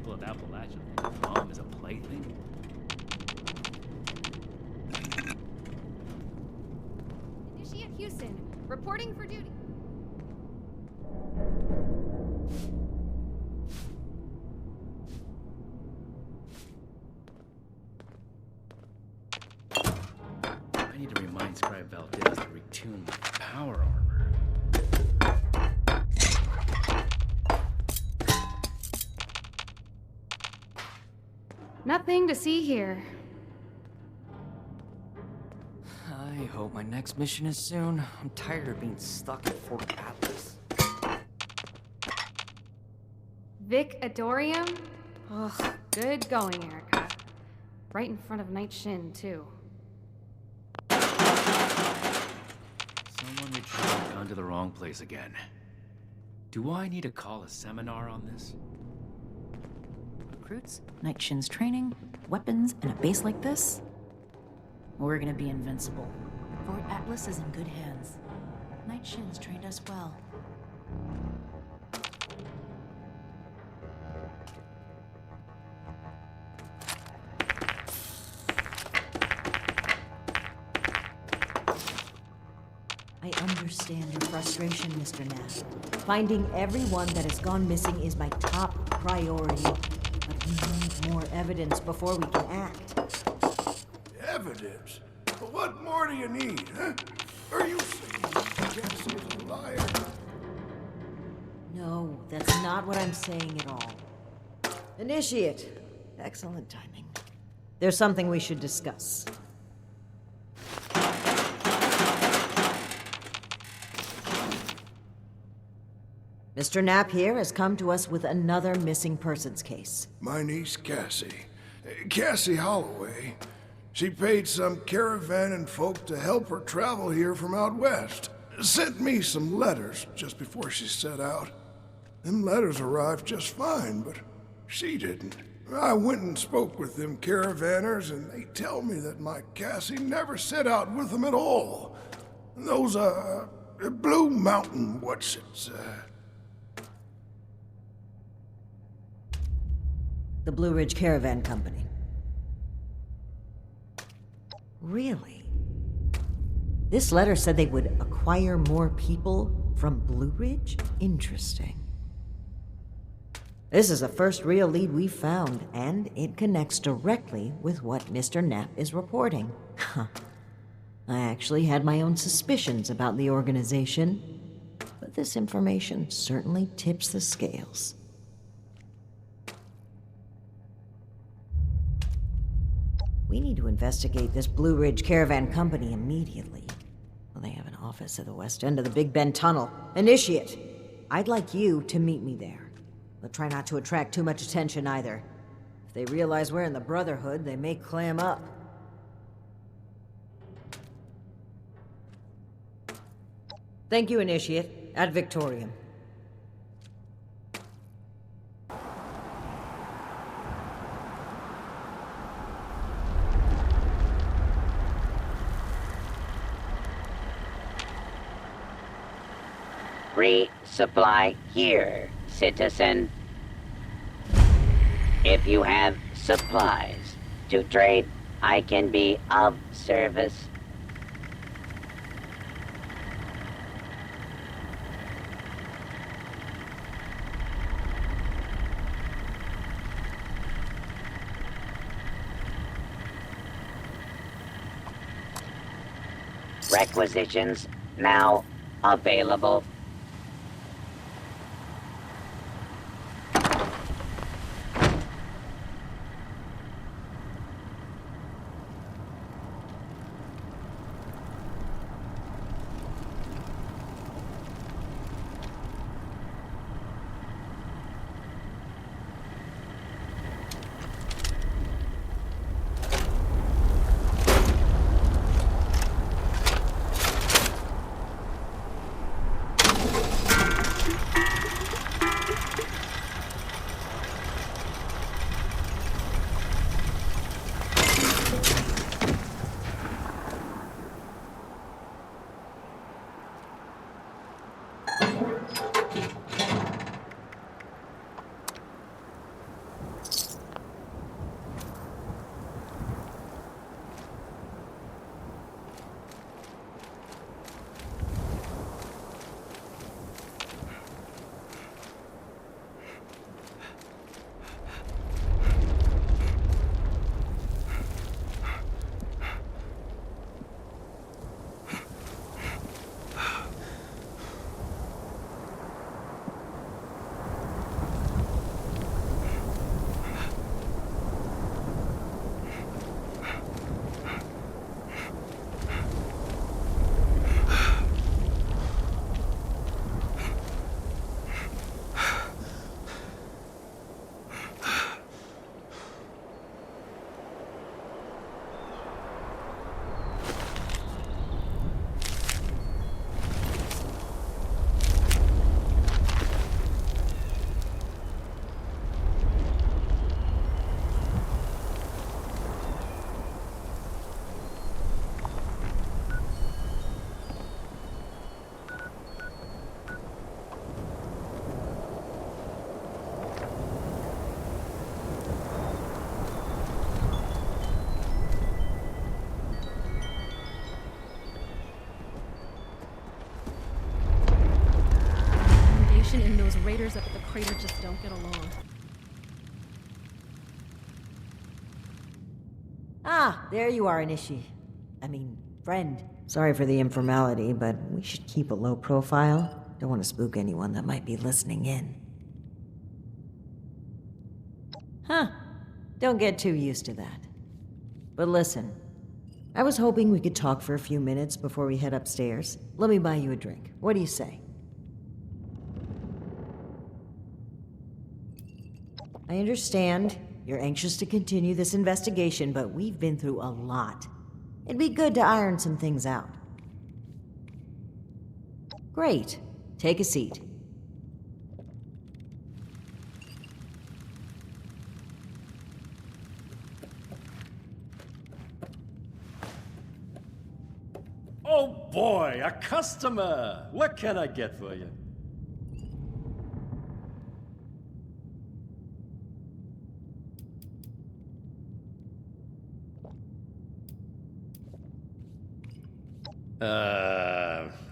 people of Appalachia think a bomb is a plaything? Initiate Houston, reporting for duty. I need to remind Scribe Valdez to retune my power armor. Nothing to see here. I hope my next mission is soon. I'm tired of being stuck at Fort Atlas. Vic Adorium? Ugh, good going, Erica. Right in front of Night Shin, too. Someone returned gone to the wrong place again. Do I need to call a seminar on this? Recruits, Night Shin's training, weapons, and a base like this? We're gonna be invincible. Fort Atlas is in good hands. Night Shin's trained us well. I understand your frustration, Mr. Knapp. Finding everyone that has gone missing is my top priority. But we need more evidence before we can act. Evidence? What more do you need, huh? Are you saying Jesse's a liar? No, that's not what I'm saying at all. Initiate. Excellent timing. There's something we should discuss. Mr. Knapp here has come to us with another missing persons case. My niece Cassie. Cassie Holloway. She paid some caravan and folk to help her travel here from out west. Sent me some letters just before she set out. Them letters arrived just fine, but she didn't. I went and spoke with them caravanners, and they tell me that my Cassie never set out with them at all. Those, Blue Mountain what's-its, The Blue Ridge Caravan Company. Really? This letter said they would acquire more people from Blue Ridge? Interesting. This is the first real lead we've found, and it connects directly with what Mr. Knapp is reporting. I actually had my own suspicions about the organization, but this information certainly tips the scales. We need to investigate this Blue Ridge Caravan Company immediately. Well, they have an office at the west end of the Big Bend Tunnel. Initiate! I'd like you to meet me there. But try not to attract too much attention either. If they realize we're in the Brotherhood, they may clam up. Thank you, Initiate. Ad Victoriam. Resupply here, citizen. If you have supplies to trade, I can be of service. Requisitions now available. those raiders up at the crater just don't get along. Ah, there you are, friend. Sorry for the informality, but we should keep a low profile. Don't want to spook anyone that might be listening in. Huh. Don't get too used to that. But listen, I was hoping we could talk for a few minutes before we head upstairs. Let me buy you a drink. What do you say? I understand you're anxious to continue this investigation, but we've been through a lot. It'd be good to iron some things out. Great. Take a seat. Oh boy, a customer! What can I get for you?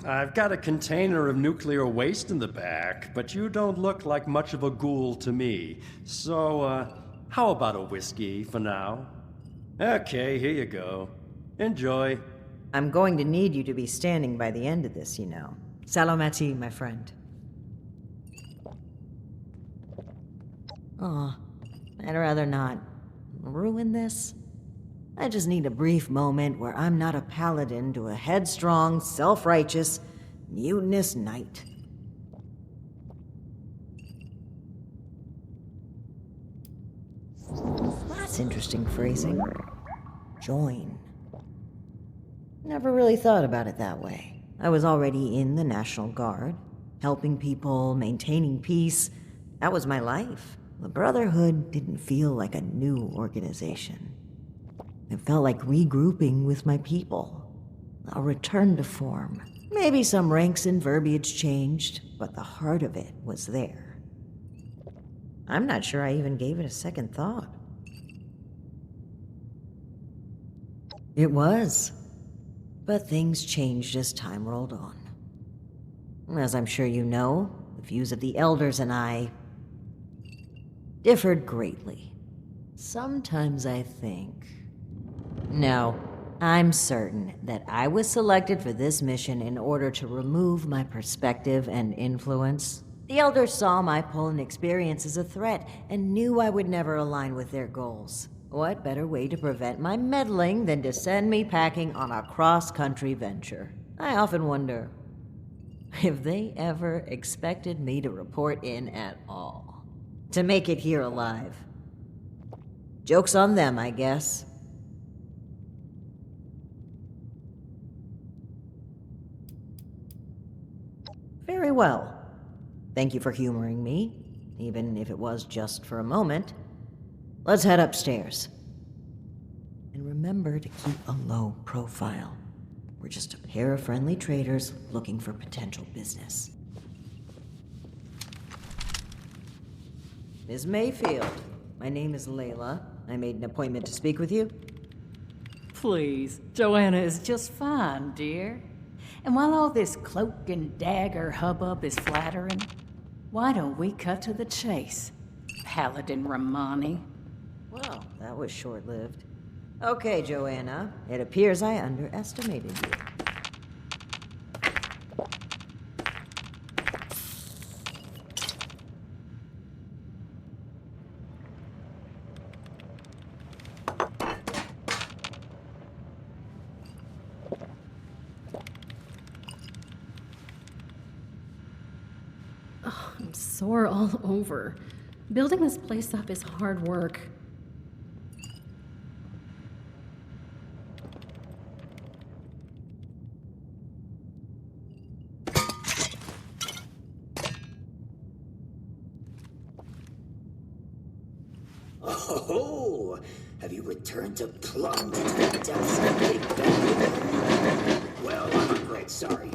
I've got a container of nuclear waste in the back, but you don't look like much of a ghoul to me. So, how about a whiskey for now? Okay, here you go. Enjoy. I'm going to need you to be standing by the end of this, you know. Salomati, my friend. Aw, I'd rather not ruin this. I just need a brief moment where I'm not a paladin to a headstrong, self-righteous, mutinous knight. That's interesting phrasing. Join. Never really thought about it that way. I was already in the National Guard, helping people, maintaining peace. That was my life. The Brotherhood didn't feel like a new organization. It felt like regrouping with my people. A return to form. Maybe some ranks and verbiage changed, but the heart of it was there. I'm not sure I even gave it a second thought. It was. But things changed as time rolled on. As I'm sure you know, the views of the Elders and I differed greatly. Sometimes I think... No, I'm certain that I was selected for this mission in order to remove my perspective and influence. The Elders saw my pull and experience as a threat and knew I would never align with their goals. What better way to prevent my meddling than to send me packing on a cross-country venture? I often wonder if they ever expected me to report in at all. To make it here alive. Joke's on them, I guess. Very well. Thank you for humoring me, even if it was just for a moment. Let's head upstairs. And remember to keep a low profile. We're just a pair of friendly traders looking for potential business. Ms. Mayfield, my name is Layla. I made an appointment to speak with you. Please, Joanna is just fine, dear. And while all this cloak and dagger hubbub is flattering, why don't we cut to the chase, Paladin Romani? Well, that was short-lived. Okay, Joanna. It appears I underestimated you. Oh, I'm sore all over. Building this place up is hard work. Oh, have you returned to plunge into the depths of the Big Ben? Well, I'm a great sorry.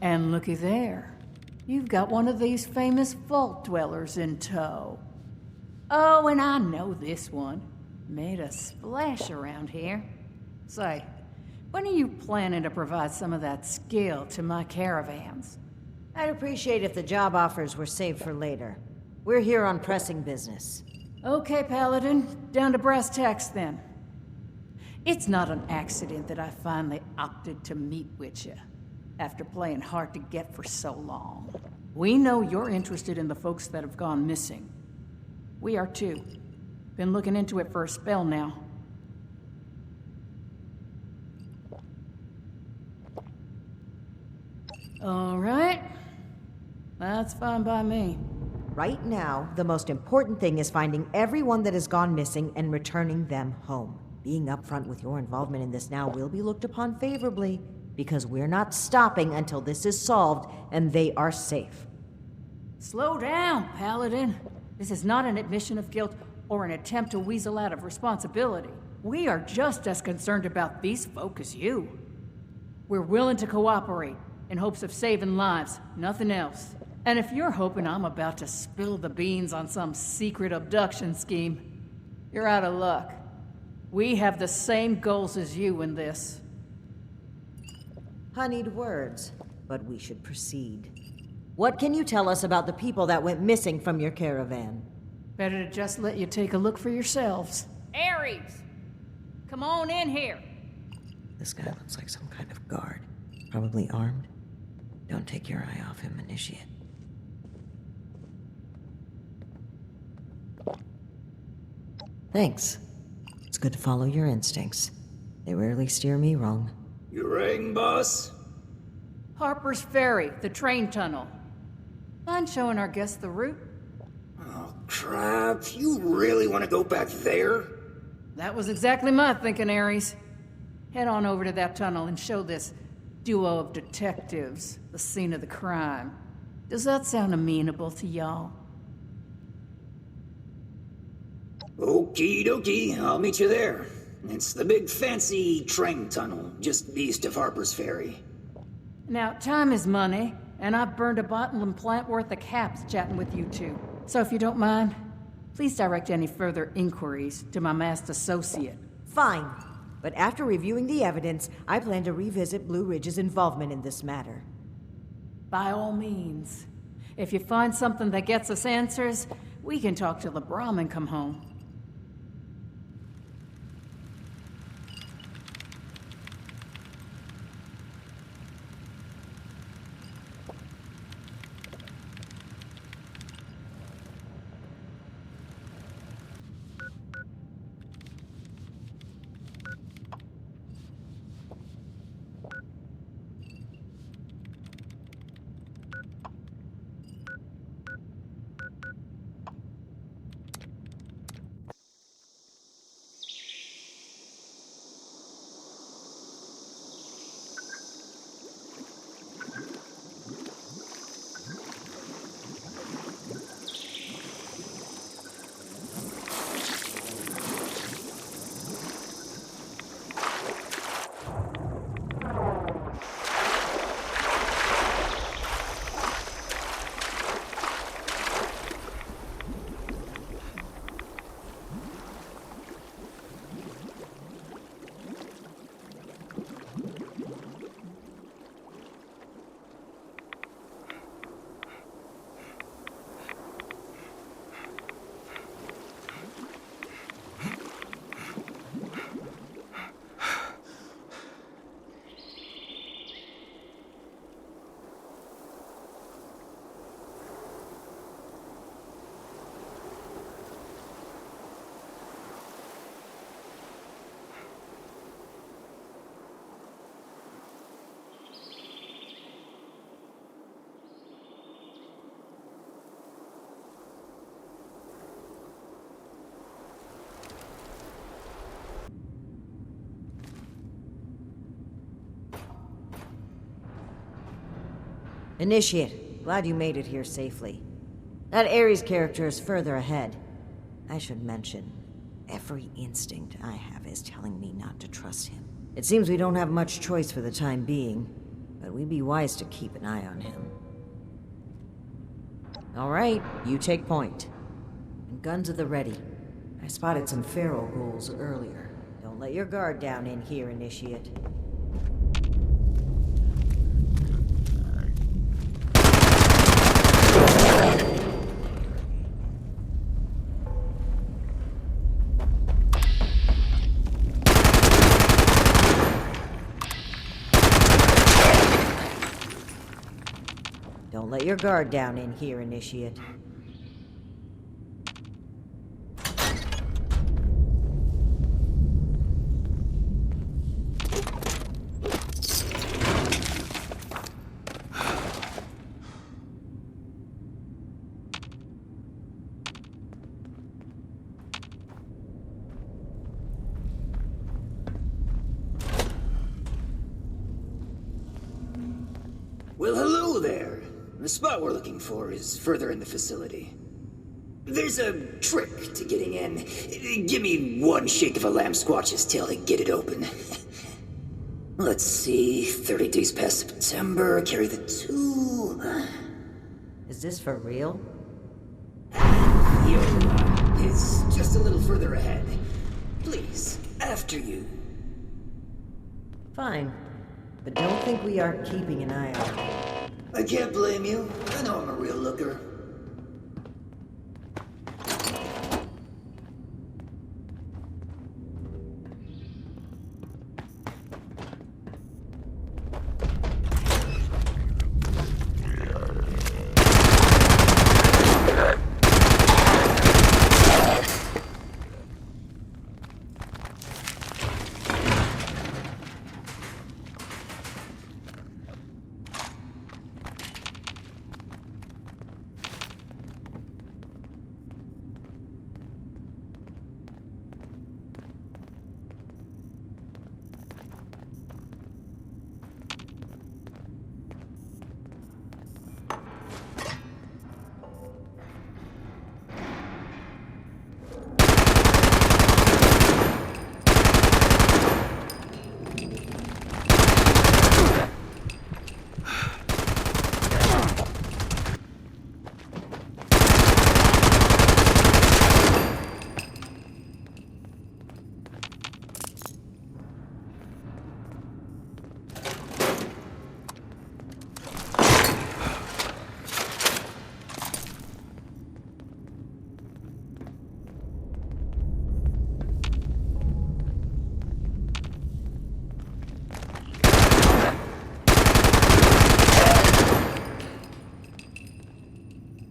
And looky there. You've got one of these famous vault dwellers in tow. Oh, and I know this one. Made a splash around here. Say, when are you planning to provide some of that skill to my caravans? I'd appreciate if the job offers were saved for later. We're here on pressing business. Okay, Paladin. Down to brass tacks then. It's not an accident that I finally opted to meet with you, after playing hard to get for so long. We know you're interested in the folks that have gone missing. We are too. Been looking into it for a spell now. All right. That's fine by me. Right now, the most important thing is finding everyone that has gone missing and returning them home. Being upfront with your involvement in this now will be looked upon favorably, because we're not stopping until this is solved and they are safe. Slow down, Paladin. This is not an admission of guilt or an attempt to weasel out of responsibility. We are just as concerned about these folk as you. We're willing to cooperate in hopes of saving lives, nothing else. And if you're hoping I'm about to spill the beans on some secret abduction scheme, you're out of luck. We have the same goals as you in this. Honeyed words, but we should proceed. What can you tell us about the people that went missing from your caravan? Better to just let you take a look for yourselves. Ares! Come on in here! This guy looks like some kind of guard. Probably armed. Don't take your eye off him, Initiate. Thanks. It's good to follow your instincts. They rarely steer me wrong. You rang, boss? Harper's Ferry, the train tunnel. Mind showing our guests the route? Oh, crap. You really want to go back there? That was exactly my thinking, Ares. Head on over to that tunnel and show this duo of detectives the scene of the crime. Does that sound amenable to y'all? Okie dokie, I'll meet you there. It's the big fancy train tunnel, just east of Harper's Ferry. Now, time is money, and I've burned a bottle and plant worth of caps chatting with you two. So if you don't mind, please direct any further inquiries to my masked associate. Fine. But after reviewing the evidence, I plan to revisit Blue Ridge's involvement in this matter. By all means. If you find something that gets us answers, we can talk till the Brahmin come home. Initiate, glad you made it here safely. That Ares character is further ahead. I should mention, every instinct I have is telling me not to trust him. It seems we don't have much choice for the time being, but we'd be wise to keep an eye on him. All right, you take point. And guns at the ready. I spotted some feral ghouls earlier. Don't let your guard down in here, Initiate. Don't let your guard down in here, Initiate. Well, hello there. The spot we're looking for is further in the facility. There's a trick to getting in. Give me one shake of a lamb squatch's tail to get it open. Let's see, 30 days past September, carry the 2. Is this for real? Yola is just a little further ahead. Please, after you. Fine. But don't think we aren't keeping an eye on him. I can't blame you. I know I'm a real looker.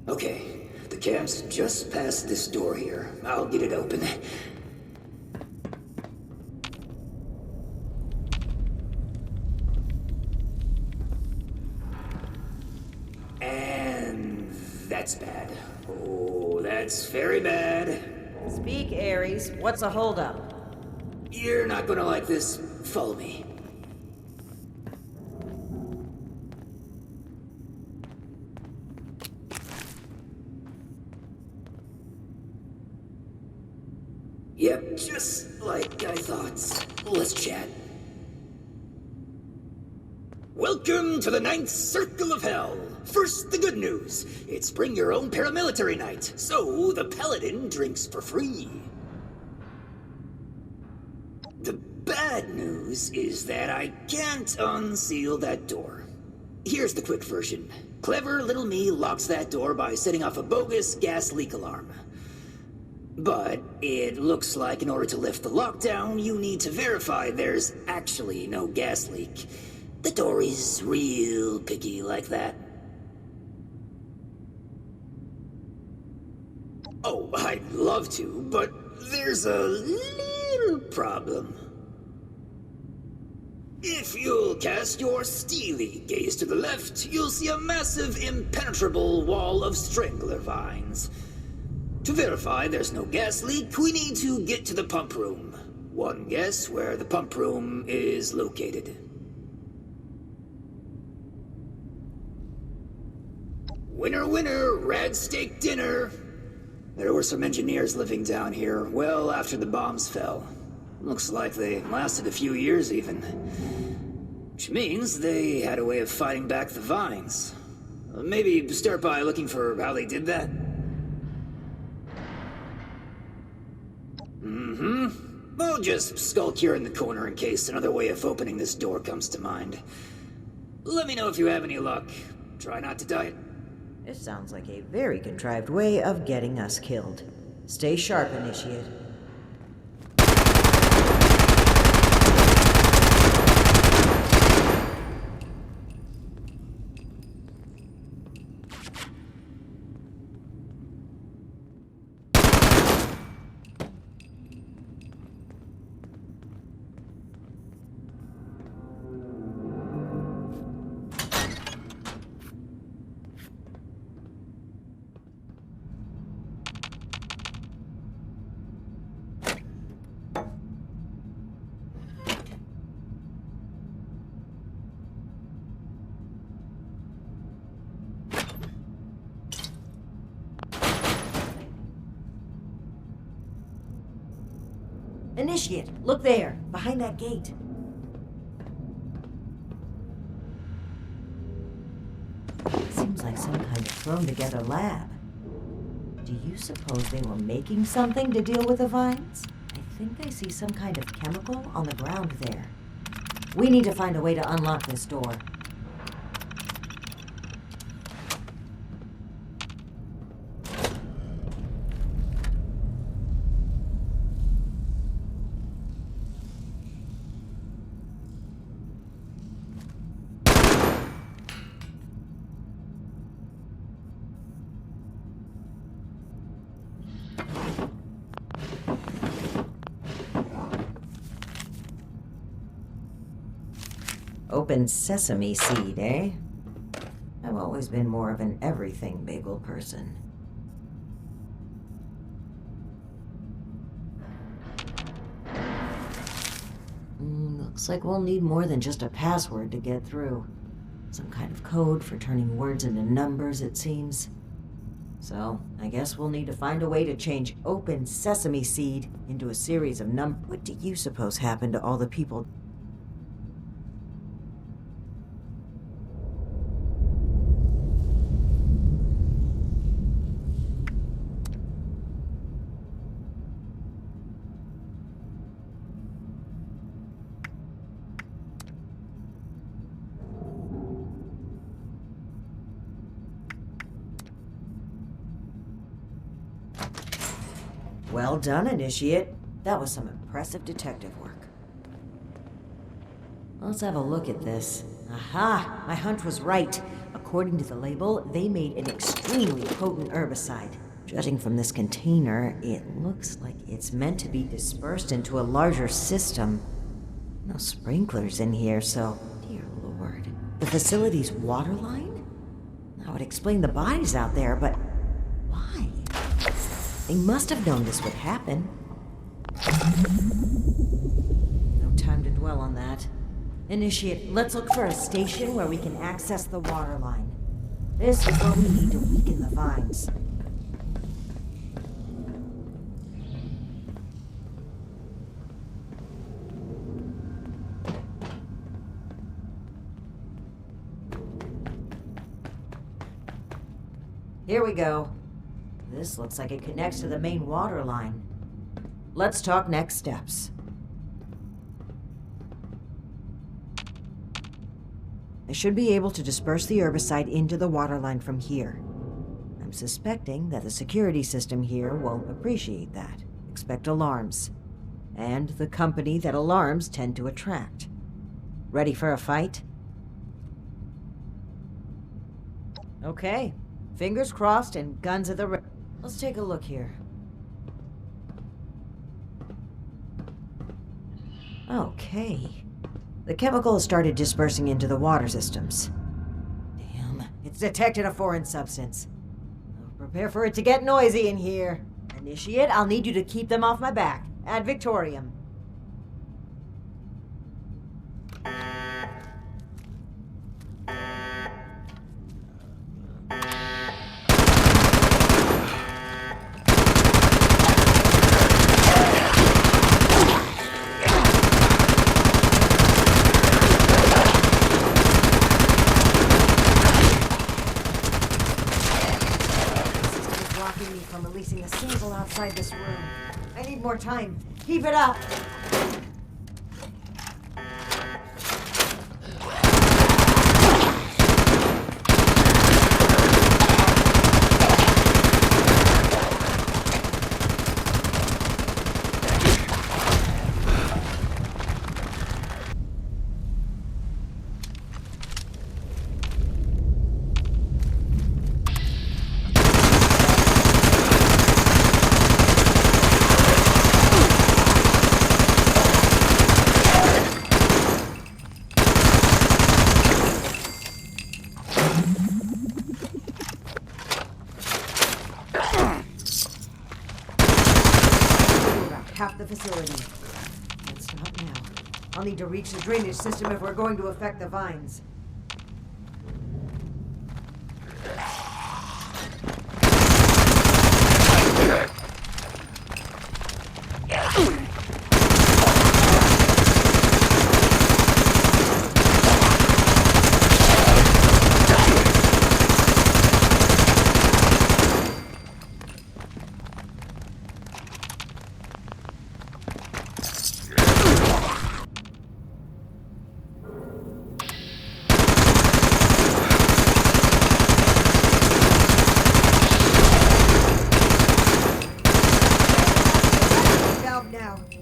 Okay, the camp's just past this door here. I'll get it open. And that's bad. Oh, that's very bad. Speak, Ares. What's a holdup? You're not gonna like this. Follow me. Yep, just like I thought. Let's chat. Welcome to the 9th Circle of Hell. First, the good news. It's bring your own paramilitary night, so the paladin drinks for free. The bad news is that I can't unseal that door. Here's the quick version. Clever little me locks that door by setting off a bogus gas leak alarm. But it looks like in order to lift the lockdown, you need to verify there's actually no gas leak. The door is real picky like that. Oh, I'd love to, but there's a little problem. If you'll cast your steely gaze to the left, you'll see a massive, impenetrable wall of strangler vines. To verify there's no gas leak, we need to get to the pump room. One guess where the pump room is located. Winner, winner, rad steak dinner. There were some engineers living down here well after the bombs fell. Looks like they lasted a few years even. Which means they had a way of fighting back the vines. Maybe start by looking for how they did that? I'll just skulk here in the corner in case another way of opening this door comes to mind. Let me know if you have any luck. Try not to die. This sounds like a very contrived way of getting us killed. Stay sharp, Initiate. Initiate, look there, behind that gate. Seems like some kind of thrown-together lab. Do you suppose they were making something to deal with the vines? I think I see some kind of chemical on the ground there. We need to find a way to unlock this door. Open sesame seed, eh? I've always been more of an everything bagel person. Looks like we'll need more than just a password to get through. Some kind of code for turning words into numbers, it seems. So, I guess we'll need to find a way to change open sesame seed into a series of What do you suppose happened to all the people? Well done, Initiate. That was some impressive detective work. Let's have a look at this. Aha! My hunch was right. According to the label, they made an extremely potent herbicide. Judging from this container, it looks like it's meant to be dispersed into a larger system. No sprinklers in here, so... Dear Lord. The facility's water line? That would explain the bodies out there, but... why? They must have known this would happen. No time to dwell on that. Initiate, let's look for a station where we can access the water line. This is what we need to weaken the vines. Here we go. This looks like it connects to the main water line. Let's talk next steps. I should be able to disperse the herbicide into the water line from here. I'm suspecting that the security system here won't appreciate that. Expect alarms. And the company that alarms tend to attract. Ready for a fight? Okay. Fingers crossed and guns at the ready. Let's take a look here. Okay. The chemical has started dispersing into the water systems. Damn, it's detected a foreign substance. Prepare for it to get noisy in here. Initiate, I'll need you to keep them off my back. Ad Victoriam. inside this room. I need more time. Keep it up! Half the facility. Let's stop now. I'll need to reach the drainage system if we're going to affect the vines.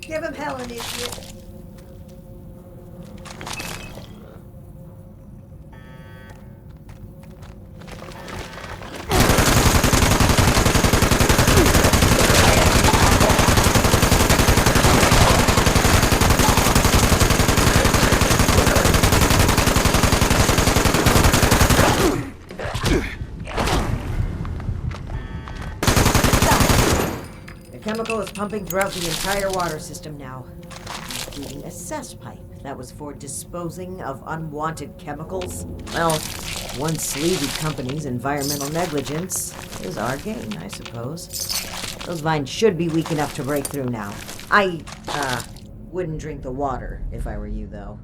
Give him hell, initiate. The chemical is pumping throughout the entire water system now, including a cess pipe that was for disposing of unwanted chemicals. Well, one sleazy company's environmental negligence is our gain, I suppose. Those vines should be weak enough to break through now. I, wouldn't drink the water if I were you, though.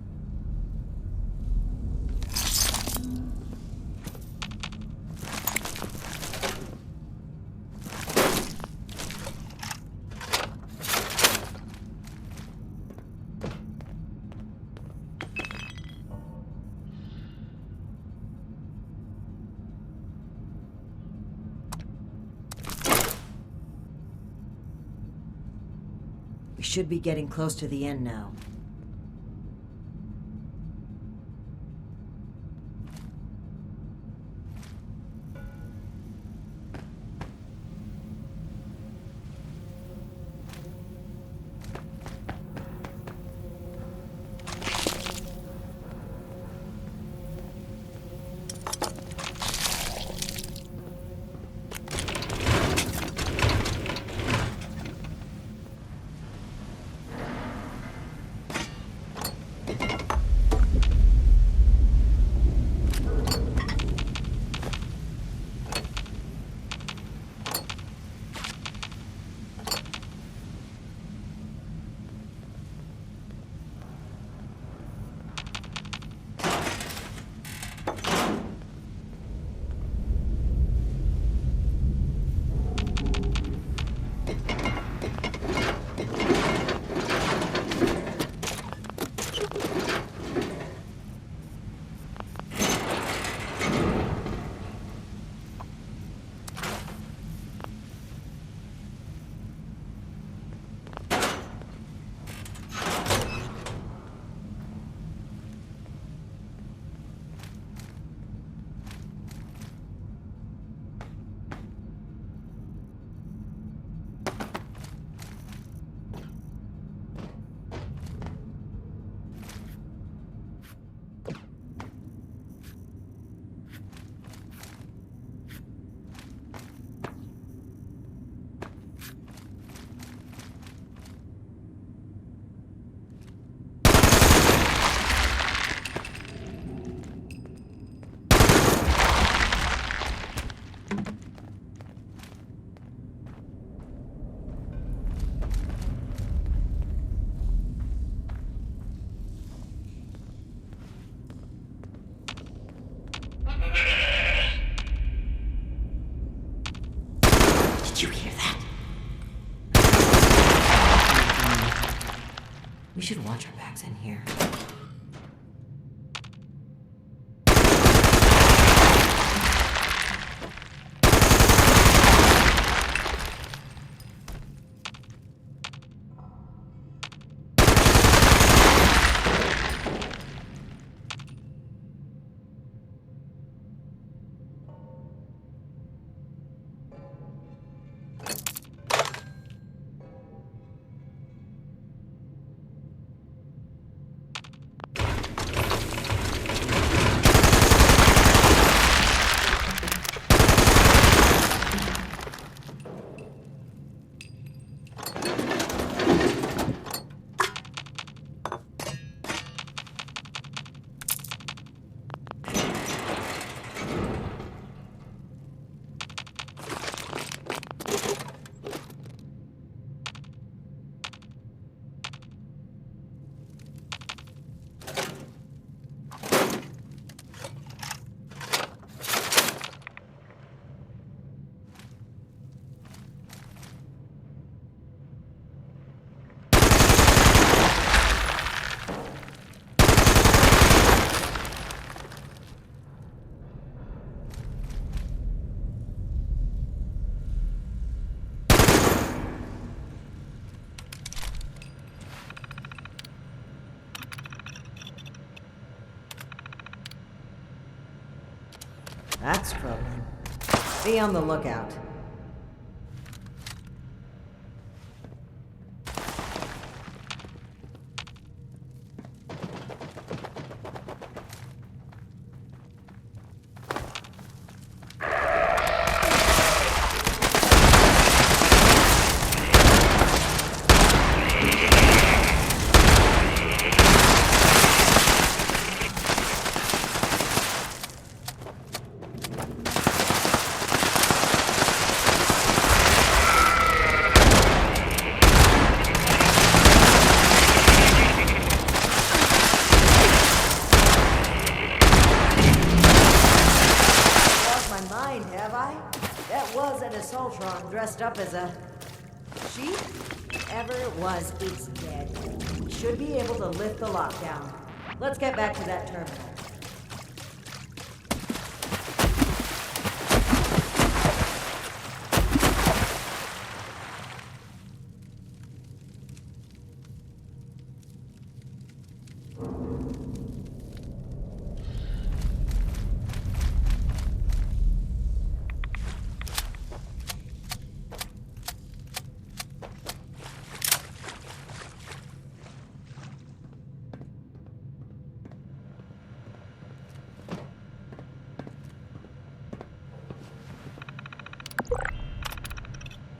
We should be getting close to the end now. We should watch our backs in here. That's troubling. Be on the lookout. Dressed up as a sheep? Whatever it was, it's dead. We should be able to lift the lockdown. Let's get back to that terminal.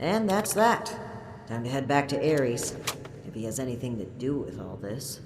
And that's that. Time to head back to Ares, if he has anything to do with all this.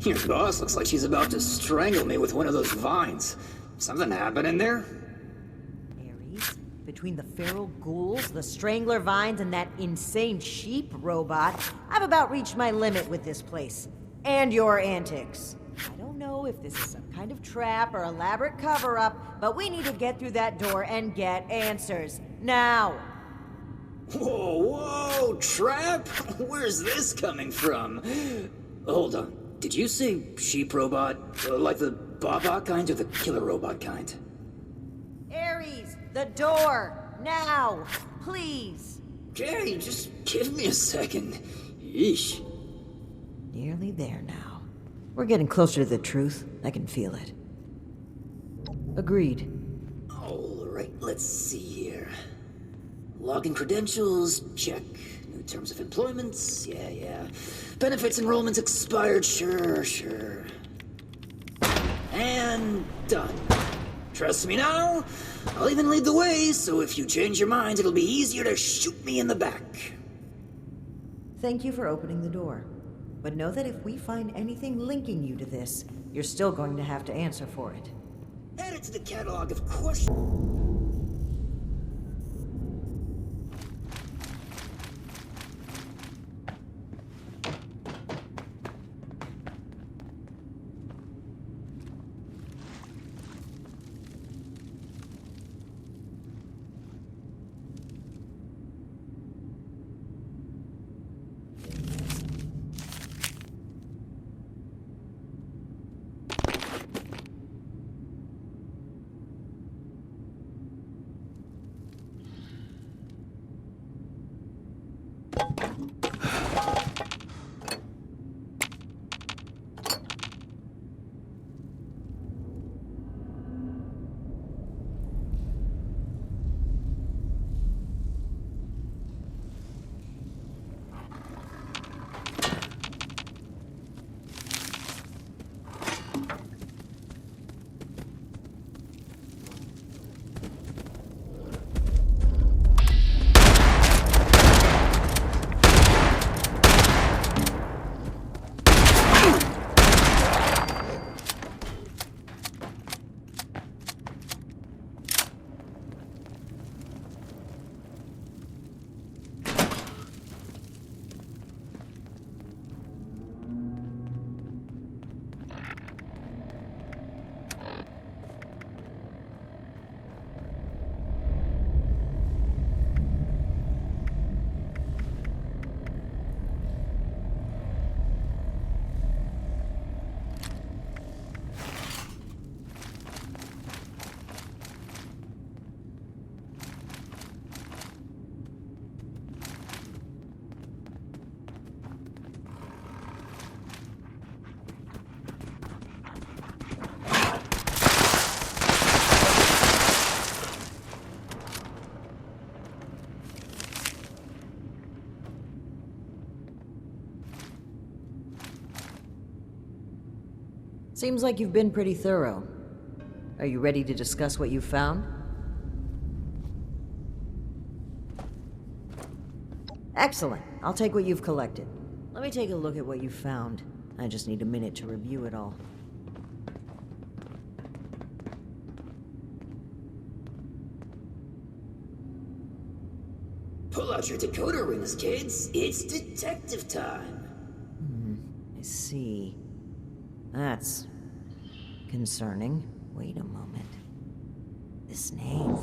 Your boss looks like she's about to strangle me with one of those vines. Something happened in there? Ares, between the feral ghouls, the strangler vines, and that insane sheep robot, I've about reached my limit with this place. And your antics. I don't know if this is some kind of trap or elaborate cover-up, but we need to get through that door and get answers. Now! Whoa, whoa, trap? Where's this coming from? Hold on. Did you say sheep robot? Like the Baba kind or the killer robot kind? Ares, the door! Now! Please! Okay, just give me a second. Yeesh. Nearly there now. We're getting closer to the truth. I can feel it. Agreed. Alright, let's see here. Login credentials, check. New terms of employment, yeah. Benefits enrollment expired, sure. And done. Trust me now, I'll even lead the way, so if you change your mind, it'll be easier to shoot me in the back. Thank you for opening the door. But know that if we find anything linking you to this, you're still going to have to answer for it. Add it to the catalog of questions. Seems like you've been pretty thorough. Are you ready to discuss what you've found? Excellent. I'll take what you've collected. Let me take a look at what you found. I just need a minute to review it all. Pull out your decoder rings, kids. It's detective time. I see. That's concerning. Wait a moment. This name.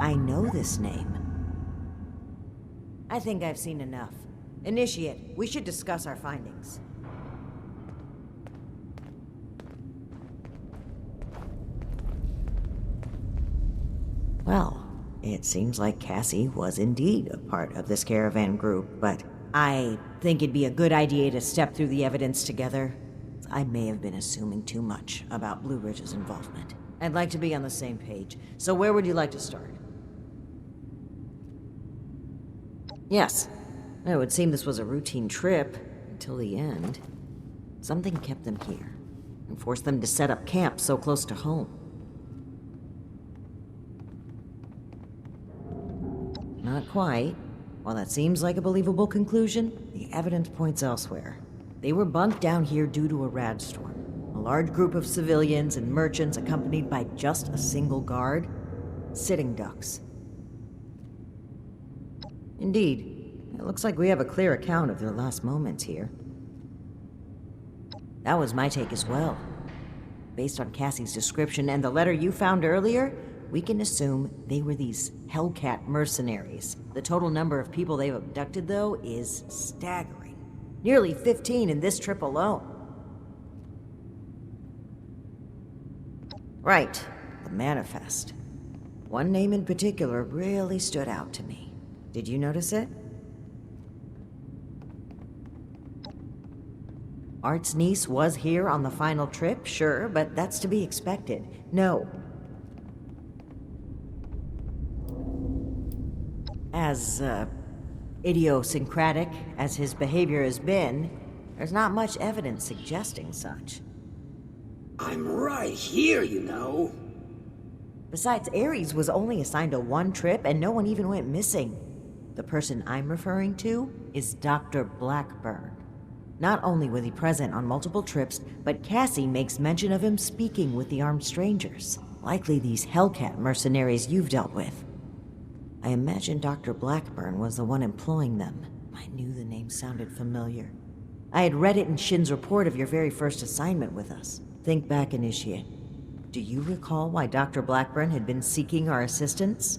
I know this name. I think I've seen enough. Initiate, we should discuss our findings. Well, it seems like Cassie was indeed a part of this caravan group, but I think it'd be a good idea to step through the evidence together. I may have been assuming too much about Blue Ridge's involvement. I'd like to be on the same page, so where would you like to start? Yes. It would seem this was a routine trip until the end. Something kept them here and forced them to set up camp so close to home. Not quite. While that seems like a believable conclusion, the evidence points elsewhere. They were bunked down here due to a rad storm. A large group of civilians and merchants accompanied by just a single guard. Sitting ducks. Indeed, it looks like we have a clear account of their last moments here. That was my take as well. Based on Cassie's description and the letter you found earlier, we can assume they were these Hellcat mercenaries. The total number of people they've abducted, though, is staggering. Nearly 15 in this trip alone. Right, the manifest. One name in particular really stood out to me. Did you notice it? Art's niece was here on the final trip, sure, but that's to be expected. No. As, idiosyncratic as his behavior has been, there's not much evidence suggesting such. I'm right here, you know. Besides, Ares was only assigned to one trip and no one even went missing. The person I'm referring to is Dr. Blackburn. Not only was he present on multiple trips, but Cassie makes mention of him speaking with the armed strangers. Likely these Hellcat mercenaries you've dealt with. I imagine Dr. Blackburn was the one employing them. I knew the name sounded familiar. I had read it in Shin's report of your very first assignment with us. Think back, Initiate. Do you recall why Dr. Blackburn had been seeking our assistance?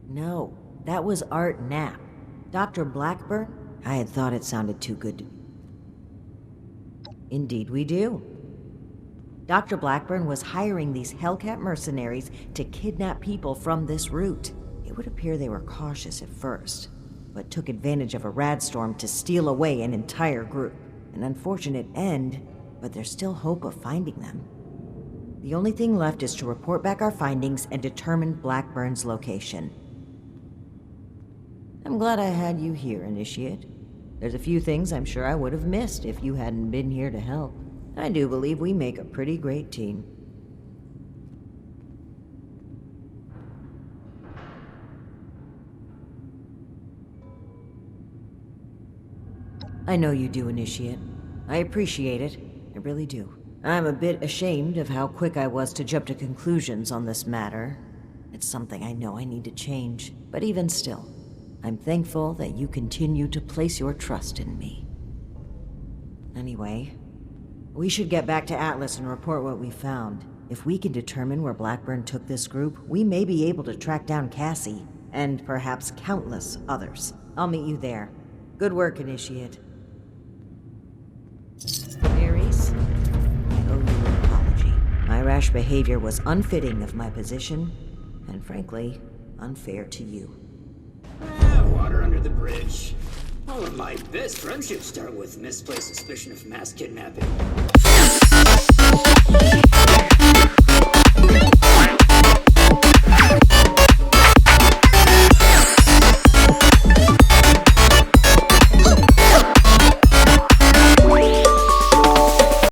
No, that was Art Knapp. Dr. Blackburn? I had thought it sounded too good to be. Indeed we do. Dr. Blackburn was hiring these Hellcat mercenaries to kidnap people from this route. It would appear they were cautious at first, but took advantage of a radstorm to steal away an entire group. An unfortunate end, but there's still hope of finding them. The only thing left is to report back our findings and determine Blackburn's location. I'm glad I had you here, Initiate. There's a few things I'm sure I would have missed if you hadn't been here to help. I do believe we make a pretty great team. I know you do, Initiate. I appreciate it. I really do. I'm a bit ashamed of how quick I was to jump to conclusions on this matter. It's something I know I need to change, but even still, I'm thankful that you continue to place your trust in me. Anyway, we should get back to Atlas and report what we found. If we can determine where Blackburn took this group, we may be able to track down Cassie, and perhaps countless others. I'll meet you there. Good work, Initiate. Ares, I owe you an apology. My rash behavior was unfitting of my position, and frankly, unfair to you. Water under the bridge. All of my best friendships start with misplaced suspicion of mass kidnapping.